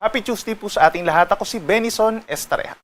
Happy Tuesday po sa ating lahat. Ako si Benison Estareja.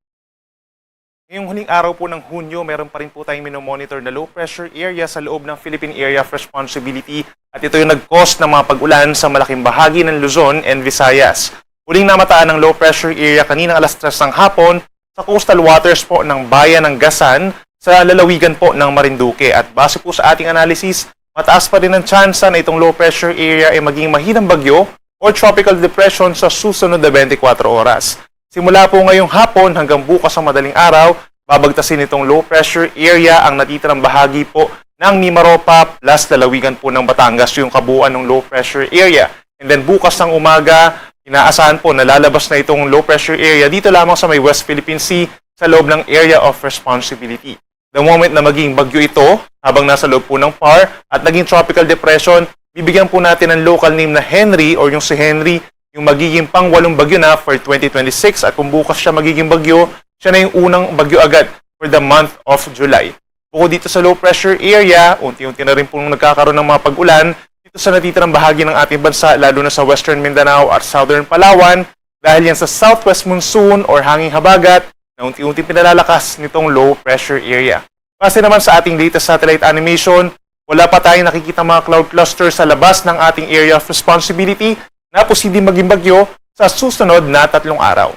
Ngayong huling araw po ng Hunyo, meron pa rin po tayong minomonitor na low pressure area sa loob ng Philippine Area of Responsibility at ito yung nag-cause ng mga pag-ulan sa malaking bahagi ng Luzon and Visayas. Huling namataan ng low pressure area kaninang alas 3 ng hapon sa coastal waters po ng bayan ng Gasan sa lalawigan po ng Marinduque. At base po sa ating analysis, mataas pa rin ang tsansa na itong low pressure area ay maging mahinang bagyo o tropical depression sa susunod na 24 oras. Simula po ngayong hapon hanggang bukas ang madaling araw, babagtasin itong low pressure area ang natitirang bahagi po ng Mimaropa plus lalawigan po ng Batangas, yung kabuuan ng low pressure area. And then bukas ng umaga, inaasahan po na lalabas na itong low pressure area dito lamang sa may West Philippine Sea sa loob ng Area of Responsibility. The moment na maging bagyo ito, habang nasa loob po ng PAR at naging tropical depression, bibigyan po natin ng local name na Henry or yung si Henry, yung magiging pang-8 bagyo na for 2026 at kung bukas siya magiging bagyo, siya na yung unang bagyo agad for the month of July. Bukod dito sa low pressure area, unti-unti na rin po nagkakaroon ng mga pag-ulan dito sa natitirang bahagi ng ating bansa, lalo na sa Western Mindanao at Southern Palawan dahil yan sa southwest monsoon or hanging habagat na unti-unti pinalalakas nitong low pressure area. Kasi naman sa ating latest satellite animation, wala pa tayong nakikita mga cloud cluster sa labas ng ating area of responsibility na posibleng maging bagyo sa susunod na 3 araw.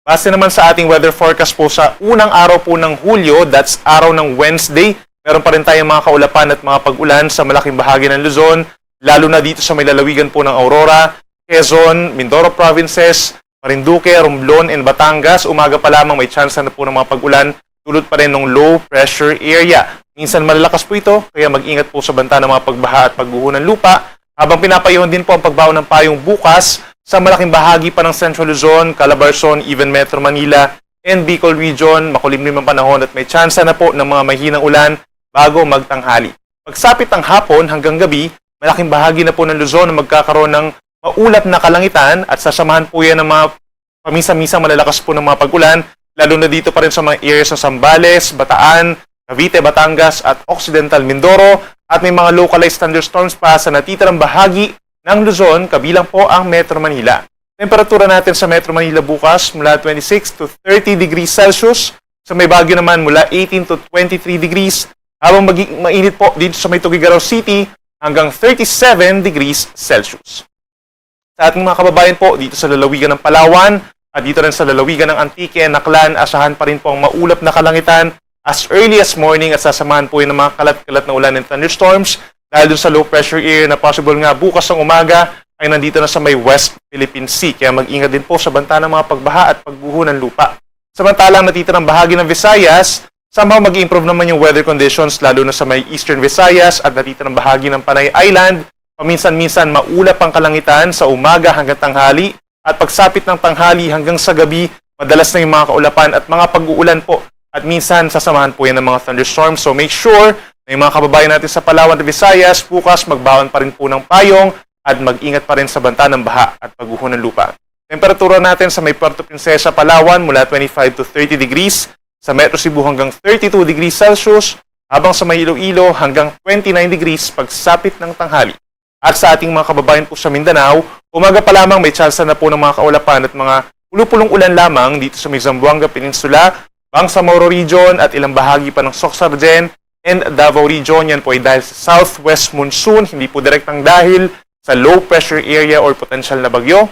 Base naman sa ating weather forecast po sa unang araw po ng Hulyo, that's araw ng Wednesday, meron pa rin tayong mga kaulapan at mga pag-ulan sa malaking bahagi ng Luzon, lalo na dito sa may lalawigan po ng Aurora, Quezon, Mindoro Provinces, Marinduque, Romblon, and Batangas. Umaga pa lamang may chance na po ng mga pag-ulan, tulad pa rin ng low pressure area. Minsan malalakas po ito, kaya mag-ingat po sa banta ng mga pagbaha at pagguho ng lupa. Habang pinapayuhan din po ang pagbaho ng payong bukas sa malaking bahagi pa ng Central Luzon, Calabarzon, even Metro Manila, and Bicol Region. Makulimlim ang panahon at may tsansa na po ng mga mahinang ulan bago magtanghali. Pagsapit ng hapon hanggang gabi, malaking bahagi na po ng Luzon na magkakaroon ng maulap na kalangitan at sasamahan po yan ng mga paminsan-minsang malalakas po ng mga pag-ulan, lalo na dito pa rin sa mga areas ng Zambales, Bataan, Cavite, Batangas at Occidental Mindoro at may mga localized thunderstorms pa sa natitirang bahagi ng Luzon, kabilang po ang Metro Manila. Temperatura natin sa Metro Manila bukas mula 26 to 30 degrees Celsius, sa may Baguio naman mula 18 to 23 degrees, habang maging mainit po dito sa may Tuguegarao City hanggang 37 degrees Celsius. Sa ating mga kababayan po dito sa lalawigan ng Palawan at dito rin sa lalawigan ng Antique and Naklan, asahan pa rin po ang maulap na kalangitan as early as morning at sasamahan po yun ng mga kalat-kalat na ulan and thunderstorms dahil dun sa low pressure area na possible nga bukas ng umaga ay nandito na sa may West Philippine Sea. Kaya mag-ingat din po sa banta ng mga pagbaha at pagguho ng lupa. Samantalang natitirang bahagi ng Visayas, somehow mag-improve naman yung weather conditions lalo na sa may Eastern Visayas at natitirang bahagi ng Panay Island. Paminsan-minsan maulap ang kalangitan sa umaga hanggang tanghali at pagsapit ng tanghali hanggang sa gabi, madalas na yung mga kaulapan at mga pag-uulan po. At minsan, sasamahan po yan ng mga thunderstorms. So make sure na yung mga kababayan natin sa Palawan at Visayas, bukas magbawan pa rin po ng payong at mag-ingat pa rin sa banta ng baha at pagguho ng lupa. Temperatura natin sa may Puerto Princesa, Palawan mula 25 to 30 degrees, sa Metro Cebu hanggang 32 degrees Celsius, habang sa may Iloilo hanggang 29 degrees pagsapit ng tanghali. At sa ating mga kababayan po sa Mindanao, umaga pa lamang may tsansa na po ng mga kaulapan at mga pulupulong ulan lamang dito sa may Zamboanga Peninsula, Bangsamoro Region at ilang bahagi pa ng Soc-Sargen and Davao Region. Yan po ay dahil sa southwest monsoon, hindi po direktang dahil sa low pressure area or potential na bagyo.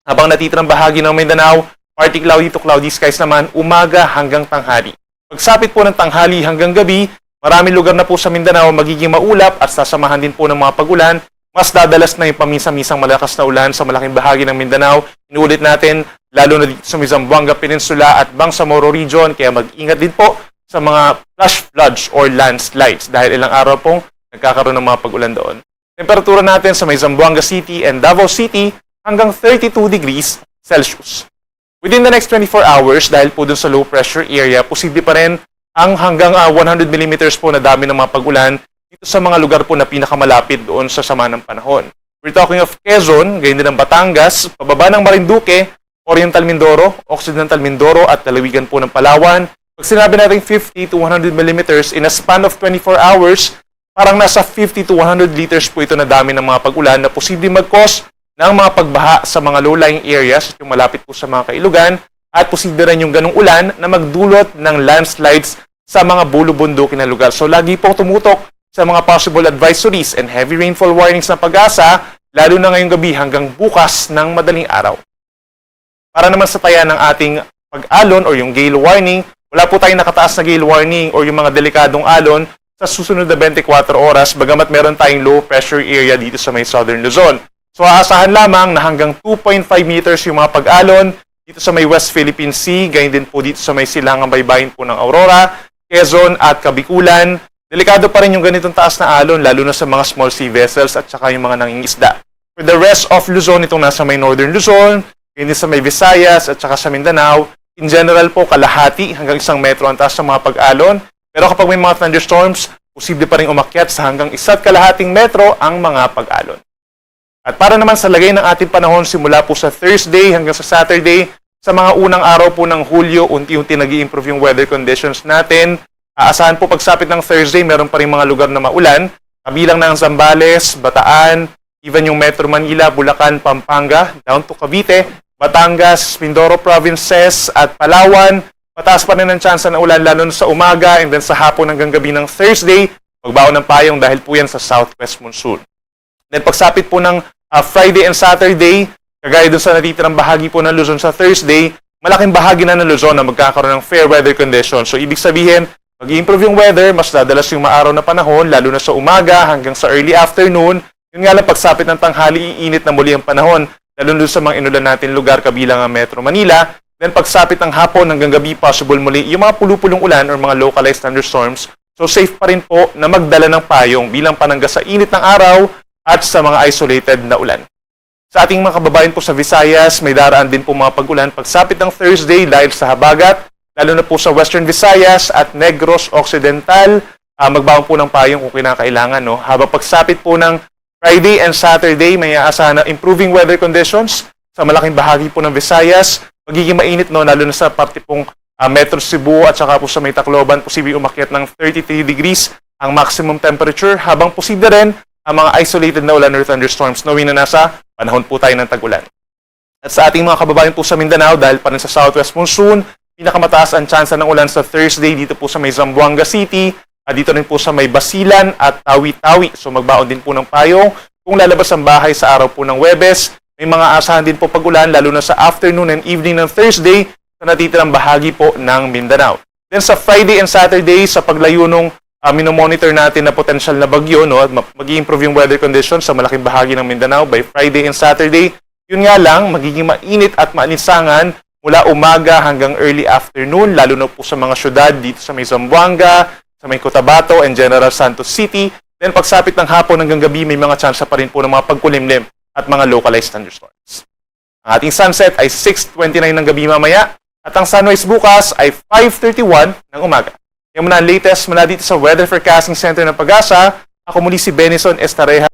Habang natitirang bahagi ng Mindanao, partly cloudy to cloudy skies naman umaga hanggang tanghali. Pagsapit po ng tanghali hanggang gabi, maraming lugar na po sa Mindanao magiging maulap at sasamahan din po ng mga pag-ulan. Mas dadalas na yung paminsan-minsang malakas na ulan sa malaking bahagi ng Mindanao. Inuulit natin, lalo na dito sa Zamboanga Peninsula at Bangsamoro Region, kaya mag-ingat din po sa mga flash floods or landslides dahil ilang araw pong nagkakaroon ng mga pag-ulan doon. Temperatura natin sa may Zamboanga City and Davao City hanggang 32 degrees Celsius. Within the next 24 hours, dahil po dun sa low pressure area, posible pa rin ang hanggang 100 millimeters po na dami ng mga pag-ulan dito sa mga lugar po na pinakamalapit doon sa sama ng panahon. We're talking of Quezon, gayon din ng Batangas, pababa ng Marinduque, Oriental Mindoro, Occidental Mindoro at lalawigan po ng Palawan. Pag sinabi natin 50 to 100 millimeters in a span of 24 hours, parang nasa 50 to 100 liters po ito na dami ng mga pag-ulan na posibleng mag-cause ng mga pagbaha sa mga low-lying areas, yung malapit po sa mga kailugan, at posible rin yung ganong ulan na magdulot ng landslides sa mga bulubundukin na lugar. So lagi po tumutok sa mga possible advisories and heavy rainfall warnings ng Pag-asa, lalo na ngayong gabi hanggang bukas ng madaling araw. Para naman sa taya ng ating pag-alon o yung gale warning, wala po tayong nakataas na gale warning o yung mga delikadong alon sa susunod na 24 oras, bagamat meron tayong low pressure area dito sa may Southern Luzon. So aasahan lamang na hanggang 2.5 meters yung mga pag-alon dito sa may West Philippine Sea, gayon din po dito sa may silangang baybayin po ng Aurora, Quezon at Kabikulan. Delikado pa rin yung ganitong taas na alon, lalo na sa mga small sea vessels at saka yung mga nangingisda. For the rest of Luzon, itong nasa may Northern Luzon, gayon din sa may Visayas at saka sa Mindanao, in general po kalahati hanggang 1 metro ang taas ng mga pag-alon. Pero kapag may mga thunderstorms, posible pa rin umakyat sa hanggang 1.5 metro ang mga pag-alon. At para naman sa lagay ng ating panahon simula po sa Thursday hanggang sa Saturday, sa mga unang araw po ng Hulyo, unti-unti nag-i-improve yung weather conditions natin. Aasahan po pagsapit ng Thursday, meron pa rin mga lugar na maulan, kabilang ng Zambales, Bataan, even yung Metro Manila, Bulacan, Pampanga, down to Cavite, Batangas, Mindoro Provinces at Palawan. Mataas pa rin ang tsansa ng ulan lalo na sa umaga and then sa hapon hanggang gabi ng Thursday, magbaon ng payong dahil po yan sa southwest monsoon. Then pagsapit po ng Friday and Saturday, kagaya dun sa natitirang bahagi po ng Luzon sa Thursday, malaking bahagi na ng Luzon na magkakaroon ng fair weather conditions. So ibig sabihin, mag-i-improve yung weather, mas dadalas yung maaraw na panahon, lalo na sa umaga hanggang sa early afternoon. Yun nga lang, pagsapit ng tanghali, iinit na muli ang panahon, lalo na sa mga inulan natin lugar kabilang ang Metro Manila. Then pagsapit ng hapon hanggang gabi, possible muli yung mga pulupulong ulan or mga localized thunderstorms. So safe pa rin po na magdala ng payong bilang panangga sa init ng araw at sa mga isolated na ulan. Sa ating mga kababayan po sa Visayas, may daraan din po mga pag-ulan pagsapit ng Thursday dahil sa habagat, lalo na po sa Western Visayas at Negros Occidental. Magbaon po ng payong kung kinakailangan. No? Habang pagsapit po ng Friday and Saturday, may aasahan na improving weather conditions sa malaking bahagi po ng Visayas. Magiging mainit, no? Lalo na sa parte pong Metro Cebu at saka po sa may Tacloban, posible umakyat ng 33 degrees ang maximum temperature, habang posible rin ang mga isolated na ulan or thunderstorms, knowing na nasa panahon po tayo ng tag-ulan. At sa ating mga kababayan po sa Mindanao, dahil pa rin sa southwest monsoon, pinakamataas ang tsansa ng ulan sa Thursday dito po sa may Zamboanga City, at dito rin po sa may Basilan at Tawi-Tawi. So magbaon din po ng payong kung lalabas ang bahay sa araw po ng Huwebes. May mga asahan din po pag-ulan, lalo na sa afternoon and evening ng Thursday sa natitirang bahagi po ng Mindanao. Then sa Friday and Saturday, sa paglayo nung minomonitor natin na potential na bagyo, no, mag-i-improve yung weather conditions sa malaking bahagi ng Mindanao by Friday and Saturday. Yun nga lang, magiging mainit at maalinsangan mula umaga hanggang early afternoon, lalo na po sa mga syudad dito sa may Zamboanga, sa may Cotabato and General Santos City. Then pagsapit ng hapon hanggang gabi, may mga tsansa pa rin po ng mga pagkulimlim at mga localized thunderstorms. Ang ating sunset ay 6:29 ng gabi mamaya at ang sunrise bukas ay 5:31 ng umaga. Yan muna ang latest mula dito sa Weather Forecasting Center ng Pag-asa. Ako muli si Benison Estareja.